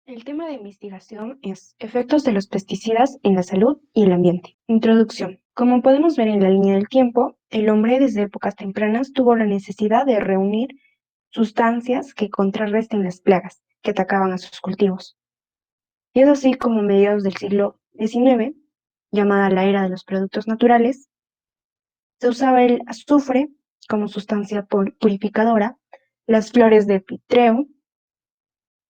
El tema de investigación es efectos de los pesticidas en la salud y el ambiente. Introducción. Como podemos ver en la línea del tiempo, el hombre desde épocas tempranas tuvo la necesidad de reunir sustancias que contrarresten las plagas que atacaban a sus cultivos. Y es así como a mediados del siglo XIX, llamada la era de los productos naturales, se usaba el azufre como sustancia purificadora, las flores de pitreo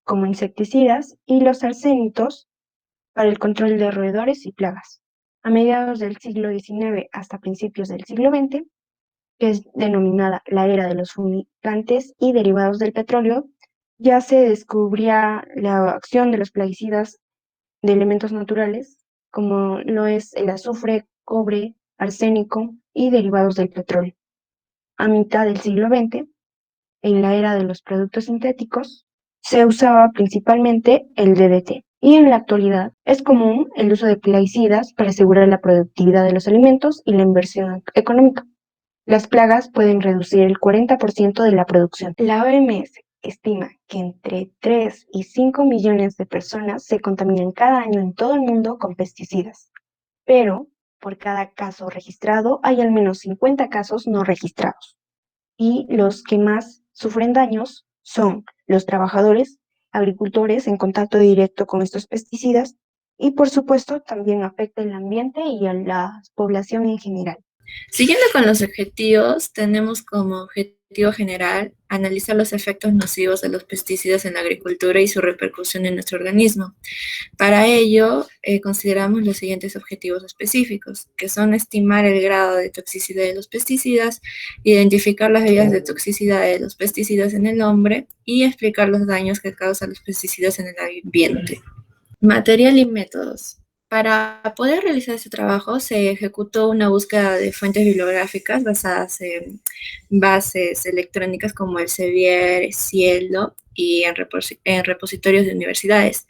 como insecticidas y los arsénitos para el control de roedores y plagas. A mediados del siglo XIX hasta principios del siglo XX, que es denominada la era de los fumigantes y derivados del petróleo, ya se descubría la acción de los plaguicidas de elementos naturales, como lo es el azufre, cobre, arsénico y derivados del petróleo. A mitad del siglo XX, en la era de los productos sintéticos, se usaba principalmente el DDT. Y en la actualidad es común el uso de plaguicidas para asegurar la productividad de los alimentos y la inversión económica. Las plagas pueden reducir el 40% de la producción. La OMS estima que entre 3 y 5 millones de personas se contaminan cada año en todo el mundo con pesticidas, pero por cada caso registrado hay al menos 50 casos no registrados. Y los que más sufren daños son los trabajadores, agricultores en contacto directo con estos pesticidas y por supuesto también afecta el ambiente y a la población en general. Siguiendo con los objetivos, tenemos como objetivo general analizar los efectos nocivos de los pesticidas en la agricultura y su repercusión en nuestro organismo. Para ello, consideramos los siguientes objetivos específicos, que son estimar el grado de toxicidad de los pesticidas, identificar las vías de toxicidad de los pesticidas en el hombre y explicar los daños que causan los pesticidas en el ambiente. Material y métodos. Para poder realizar este trabajo se ejecutó una búsqueda de fuentes bibliográficas basadas en bases electrónicas como el Sevier, Cielo y en repositorios de universidades.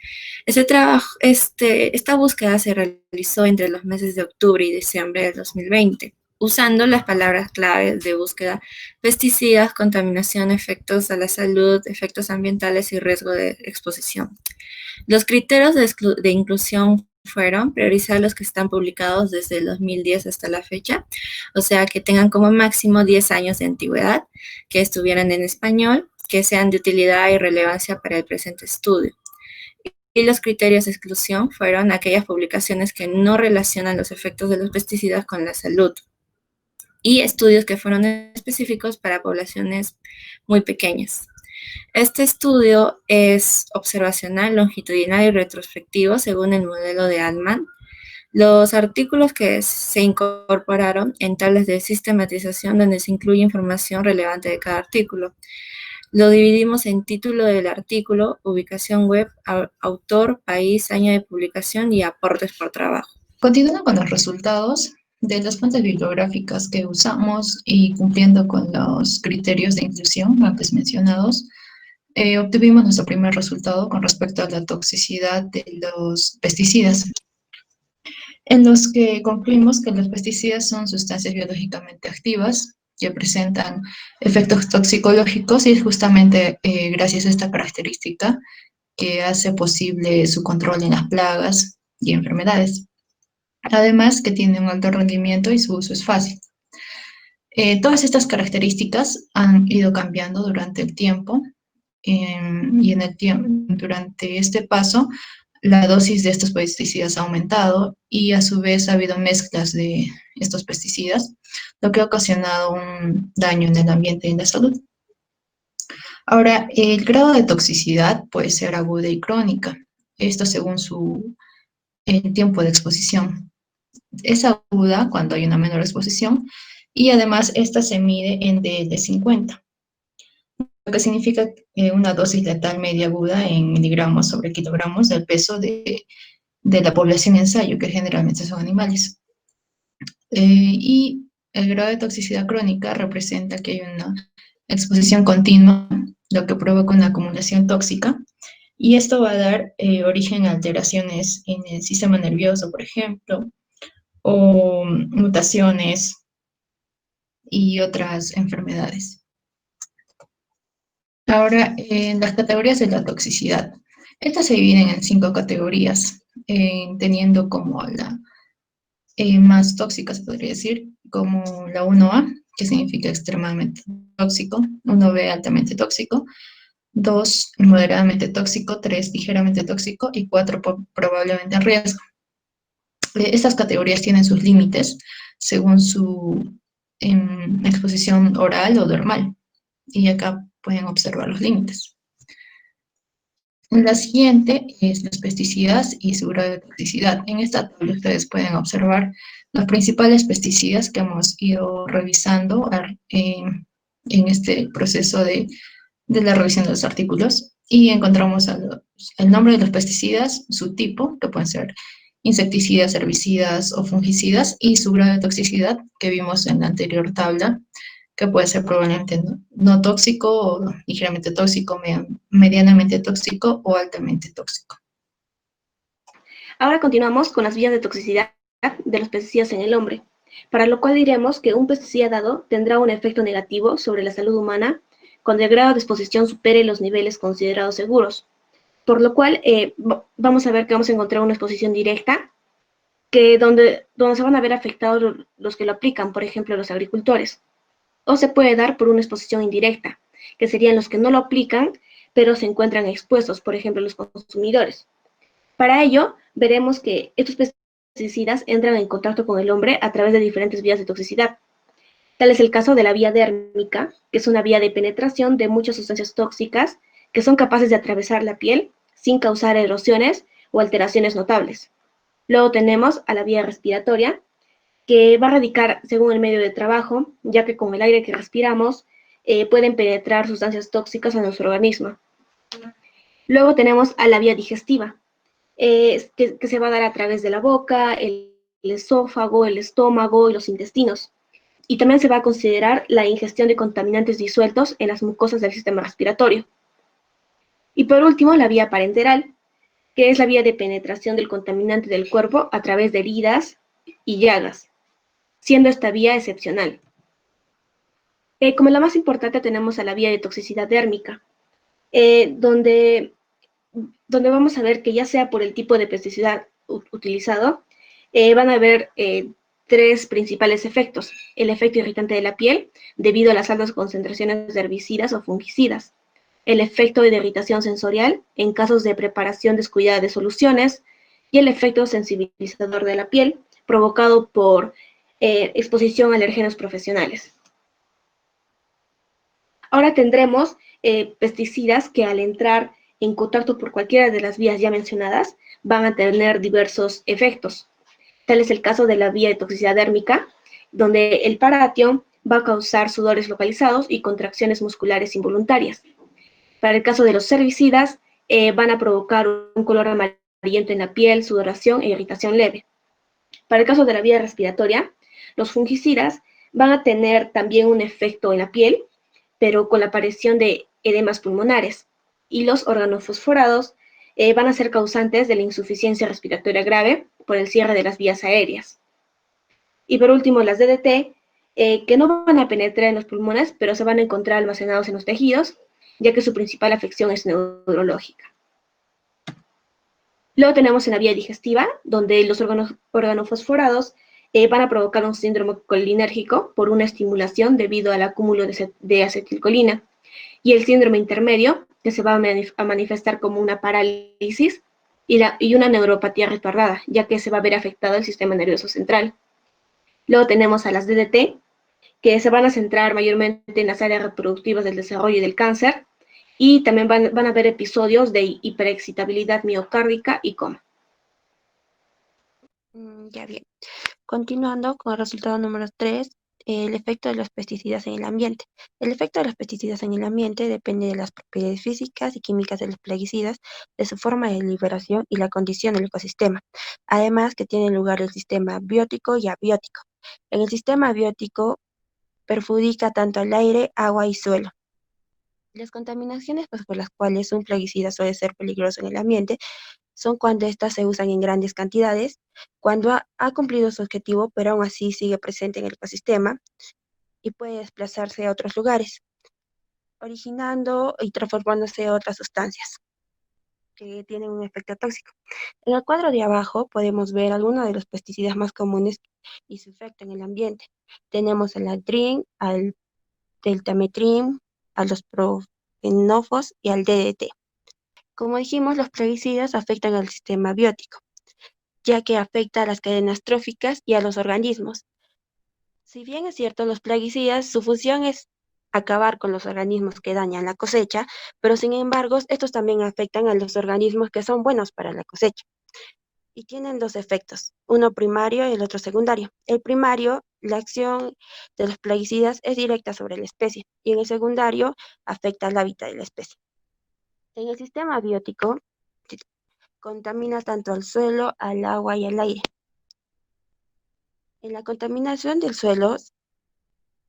Esta búsqueda se realizó entre los meses de octubre y diciembre del 2020, usando las palabras claves de búsqueda: pesticidas, contaminación, efectos a la salud, efectos ambientales y riesgo de exposición. Los criterios de inclusión fueron priorizar los que están publicados desde el 2010 hasta la fecha, o sea, que tengan como máximo 10 años de antigüedad, que estuvieran en español, que sean de utilidad y relevancia para el presente estudio. Y los criterios de exclusión fueron aquellas publicaciones que no relacionan los efectos de los pesticidas con la salud y estudios que fueron específicos para poblaciones muy pequeñas. Este estudio es observacional, longitudinal y retrospectivo según el modelo de Altman. Los artículos que se incorporaron en tablas de sistematización donde se incluye información relevante de cada artículo. Lo dividimos en título del artículo, ubicación web, autor, país, año de publicación y aportes por trabajo. Continuando con los resultados de las fuentes bibliográficas que usamos y cumpliendo con los criterios de inclusión antes mencionados, obtuvimos nuestro primer resultado con respecto a la toxicidad de los pesticidas, en los que concluimos que los pesticidas son sustancias biológicamente activas que presentan efectos toxicológicos y es justamente gracias a esta característica que hace posible su control en las plagas y enfermedades. Además, que tiene un alto rendimiento y su uso es fácil. Todas estas características han ido cambiando durante el tiempo y durante este paso la dosis de estos pesticidas ha aumentado y a su vez ha habido mezclas de estos pesticidas, lo que ha ocasionado un daño en el ambiente y en la salud. Ahora, el grado de toxicidad puede ser aguda y crónica, esto según el tiempo de exposición. Es aguda cuando hay una menor exposición y además esta se mide en DL50, lo que significa una dosis letal media aguda en miligramos sobre kilogramos del peso de la población ensayo, que generalmente son animales. Y el grado de toxicidad crónica representa que hay una exposición continua, lo que provoca una acumulación tóxica, y esto va a dar origen a alteraciones en el sistema nervioso, por ejemplo, o mutaciones y otras enfermedades. Ahora, en las categorías de la toxicidad, Estas se dividen en 5 categorías, teniendo como la más tóxica, se podría decir, como la 1A, que significa extremadamente tóxico, 1B altamente tóxico, 2 moderadamente tóxico, 3 ligeramente tóxico y 4 probablemente en riesgo. Estas categorías tienen sus límites según su exposición oral o dermal, y acá pueden observar los límites. La siguiente es los pesticidas y su grado de toxicidad. En esta tabla ustedes pueden observar los principales pesticidas que hemos ido revisando en este proceso de la revisión de los artículos, y encontramos el nombre de los pesticidas, su tipo, que pueden ser insecticidas, herbicidas o fungicidas, y su grado de toxicidad que vimos en la anterior tabla, que puede ser probablemente no tóxico, o ligeramente tóxico, medianamente tóxico o altamente tóxico. Ahora continuamos con las vías de toxicidad de los pesticidas en el hombre, para lo cual diremos que un pesticida dado tendrá un efecto negativo sobre la salud humana cuando el grado de exposición supere los niveles considerados seguros, por lo cual vamos a ver que vamos a encontrar una exposición directa donde se van a ver afectados los que lo aplican, por ejemplo, los agricultores, o se puede dar por una exposición indirecta, que serían los que no lo aplican, pero se encuentran expuestos, por ejemplo, los consumidores. Para ello, veremos que estos pesticidas entran en contacto con el hombre a través de diferentes vías de toxicidad. Tal es el caso de la vía dérmica, que es una vía de penetración de muchas sustancias tóxicas que son capaces de atravesar la piel sin causar erosiones o alteraciones notables. Luego tenemos a la vía respiratoria, que va a radicar según el medio de trabajo, ya que con el aire que respiramos pueden penetrar sustancias tóxicas a nuestro organismo. Luego tenemos a la vía digestiva, que se va a dar a través de la boca, el esófago, el estómago y los intestinos. Y también se va a considerar la ingestión de contaminantes disueltos en las mucosas del sistema respiratorio. Y por último, la vía parenteral, que es la vía de penetración del contaminante del cuerpo a través de heridas y llagas, siendo esta vía excepcional. Como la más importante tenemos a la vía de toxicidad dérmica, donde vamos a ver que ya sea por el tipo de pesticida utilizado, van a haber 3 principales efectos. El efecto irritante de la piel, debido a las altas concentraciones de herbicidas o fungicidas. El efecto de irritación sensorial, en casos de preparación descuidada de soluciones. Y el efecto sensibilizador de la piel, provocado por exposición a alérgenos profesionales. Ahora tendremos pesticidas que al entrar en contacto por cualquiera de las vías ya mencionadas van a tener diversos efectos. Tal es el caso de la vía de toxicidad dérmica, donde el paratión va a causar sudores localizados y contracciones musculares involuntarias. Para el caso de los herbicidas, van a provocar un color amarillento en la piel, sudoración e irritación leve. Para el caso de la vía respiratoria, los fungicidas van a tener también un efecto en la piel, pero con la aparición de edemas pulmonares. Y los organofosforados van a ser causantes de la insuficiencia respiratoria grave por el cierre de las vías aéreas. Y por último, las DDT, que no van a penetrar en los pulmones, pero se van a encontrar almacenados en los tejidos, ya que su principal afección es neurológica. Luego tenemos en la vía digestiva, donde los organofosforados van a provocar un síndrome colinérgico por una estimulación debido al acúmulo de acetilcolina, y el síndrome intermedio, que se va a manifestar como una parálisis y una neuropatía retardada, ya que se va a ver afectado el sistema nervioso central. Luego tenemos a las DDT, que se van a centrar mayormente en las áreas reproductivas del desarrollo y del cáncer, y también van a haber episodios de hiperexcitabilidad miocárdica y coma. Ya bien. Continuando con el resultado número 3, el efecto de los pesticidas en el ambiente. El efecto de los pesticidas en el ambiente depende de las propiedades físicas y químicas de los plaguicidas, de su forma de liberación y la condición del ecosistema. Además que tiene lugar el sistema biótico y abiótico. En el sistema biótico perjudica tanto al aire, agua y suelo. Las contaminaciones por las cuales un plaguicida suele ser peligroso en el ambiente son cuando éstas se usan en grandes cantidades, cuando ha cumplido su objetivo, pero aún así sigue presente en el ecosistema y puede desplazarse a otros lugares, originando y transformándose en otras sustancias. que tienen un efecto tóxico. En el cuadro de abajo podemos ver algunos de los pesticidas más comunes y su efecto en el ambiente. Tenemos al aldrin, al deltametrin, a los profenofos y al DDT. Como dijimos, los plaguicidas afectan al sistema biótico, ya que afecta a las cadenas tróficas y a los organismos. Si bien es cierto, los plaguicidas, su función es acabar con los organismos que dañan la cosecha, pero sin embargo, estos también afectan a los organismos que son buenos para la cosecha. Y tienen dos efectos, uno primario y el otro secundario. El primario, la acción de los plaguicidas es directa sobre la especie, y en el secundario afecta al hábitat de la especie. En el sistema biótico, contamina tanto al suelo, al agua y al aire. En la contaminación del suelo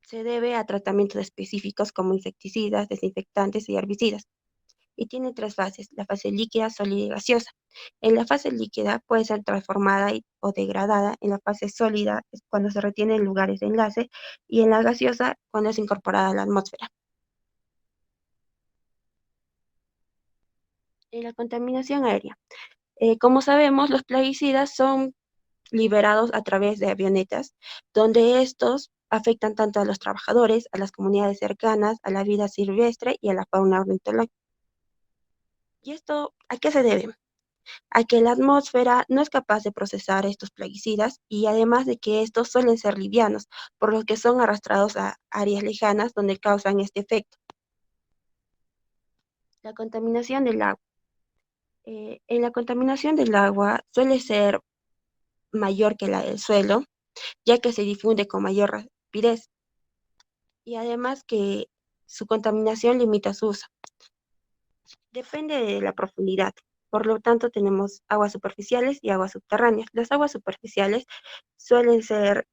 se debe a tratamientos específicos como insecticidas, desinfectantes y herbicidas. Y tiene tres fases, la fase líquida, sólida y gaseosa. En la fase líquida puede ser transformada o degradada. En la fase sólida es cuando se retiene en lugares de enlace y en la gaseosa cuando es incorporada a la atmósfera. En la contaminación aérea. Como sabemos, los plaguicidas son liberados a través de avionetas, donde estos afectan tanto a los trabajadores, a las comunidades cercanas, a la vida silvestre y a la fauna ornitológica. ¿Y esto a qué se debe? A que la atmósfera no es capaz de procesar estos plaguicidas y además de que estos suelen ser livianos, por lo que son arrastrados a áreas lejanas donde causan este efecto. La contaminación del agua. En la contaminación del agua suele ser mayor que la del suelo, ya que se difunde con mayor rapidez y además que su contaminación limita su uso. Depende de la profundidad. Por lo tanto, tenemos aguas superficiales y aguas subterráneas. Las aguas superficiales suelen ser,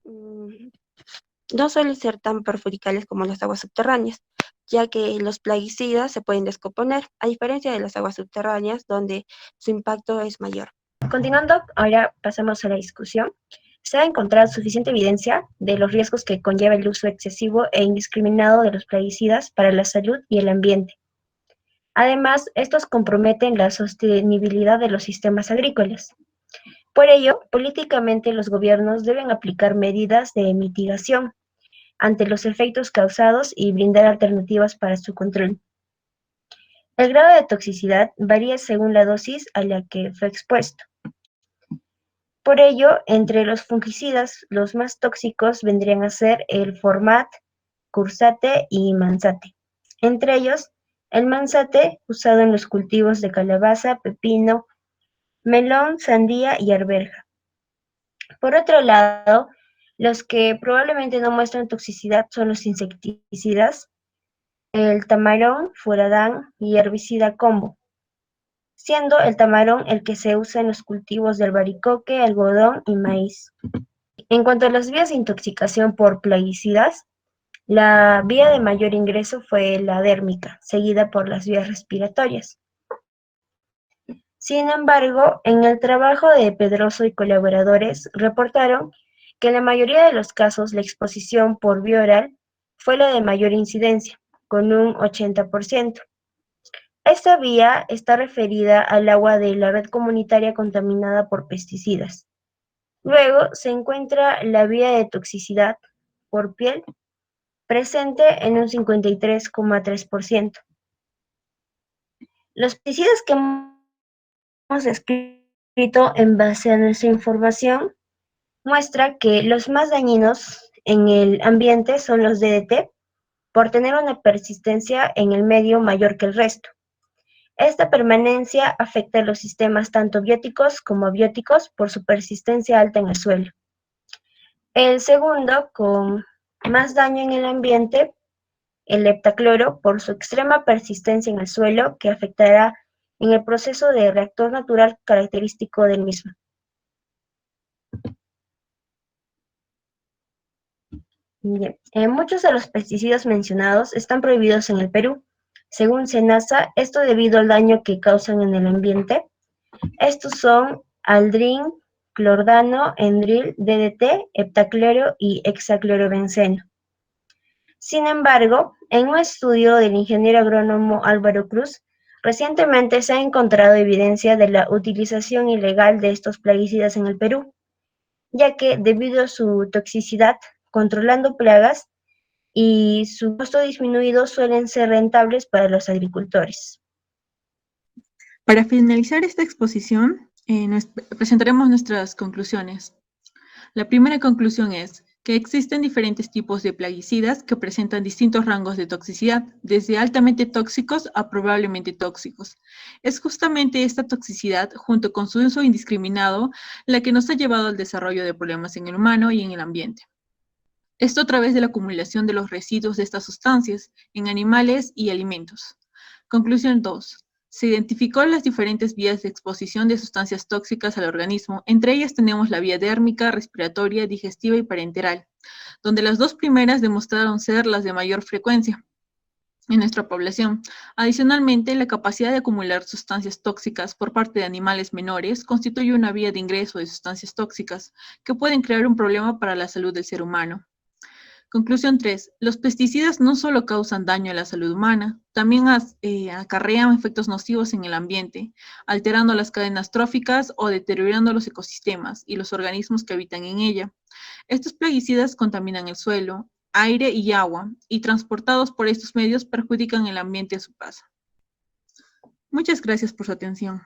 no suelen ser tan perjudiciales como las aguas subterráneas, ya que los plaguicidas se pueden descomponer, a diferencia de las aguas subterráneas, donde su impacto es mayor. Continuando, ahora pasamos a la discusión. Se ha encontrado suficiente evidencia de los riesgos que conlleva el uso excesivo e indiscriminado de los plaguicidas para la salud y el ambiente. Además, estos comprometen la sostenibilidad de los sistemas agrícolas. Por ello, políticamente los gobiernos deben aplicar medidas de mitigación ante los efectos causados y brindar alternativas para su control. El grado de toxicidad varía según la dosis a la que fue expuesto. Por ello, entre los fungicidas, los más tóxicos vendrían a ser el Format, Cursate y Mansate. Entre ellos, el Mansate, usado en los cultivos de calabaza, pepino, melón, sandía y arveja. Por otro lado, los que probablemente no muestran toxicidad son los insecticidas, el tamarón, furadán y herbicida combo, siendo el tamarón el que se usa en los cultivos de albaricoque, algodón y maíz. En cuanto a las vías de intoxicación por plaguicidas, la vía de mayor ingreso fue la dérmica, seguida por las vías respiratorias. Sin embargo, en el trabajo de Pedroso y colaboradores reportaron que en la mayoría de los casos la exposición por vía oral fue la de mayor incidencia, con un 80%. Esta vía está referida al agua de la red comunitaria contaminada por pesticidas. Luego se encuentra la vía de toxicidad por piel, presente en un 53,3%. Los pesticidas que hemos descrito en base a nuestra información muestra que los más dañinos en el ambiente son los DDT, por tener una persistencia en el medio mayor que el resto. Esta permanencia afecta a los sistemas tanto bióticos como abióticos por su persistencia alta en el suelo. El segundo, con más daño en el ambiente, el heptacloro, por su extrema persistencia en el suelo, que afectará en el proceso de reactor natural característico del mismo. Bien. Muchos de los pesticidas mencionados están prohibidos en el Perú. Según SENASA, esto debido al daño que causan en el ambiente. Estos son aldrin, clordano, endril, DDT, heptacloro y hexaclorobenceno. Sin embargo, en un estudio del ingeniero agrónomo Álvaro Cruz, Recientemente se ha encontrado evidencia de la utilización ilegal de estos plaguicidas en el Perú, ya que debido a su toxicidad, controlando plagas y su costo disminuido suelen ser rentables para los agricultores. Para finalizar esta exposición, presentaremos nuestras conclusiones. La primera conclusión es que existen diferentes tipos de plaguicidas que presentan distintos rangos de toxicidad, desde altamente tóxicos a probablemente tóxicos. Es justamente esta toxicidad, junto con su uso indiscriminado, la que nos ha llevado al desarrollo de problemas en el humano y en el ambiente. Esto a través de la acumulación de los residuos de estas sustancias en animales y alimentos. Conclusión 2. Se identificó las diferentes vías de exposición de sustancias tóxicas al organismo. Entre ellas tenemos la vía dérmica, respiratoria, digestiva y parenteral, donde las dos primeras demostraron ser las de mayor frecuencia en nuestra población. Adicionalmente, la capacidad de acumular sustancias tóxicas por parte de animales menores constituye una vía de ingreso de sustancias tóxicas que pueden crear un problema para la salud del ser humano. Conclusión 3. Los pesticidas no solo causan daño a la salud humana, también acarrean efectos nocivos en el ambiente, alterando las cadenas tróficas o deteriorando los ecosistemas y los organismos que habitan en ella. Estos plaguicidas contaminan el suelo, aire y agua, y transportados por estos medios perjudican el ambiente a su paso. Muchas gracias por su atención.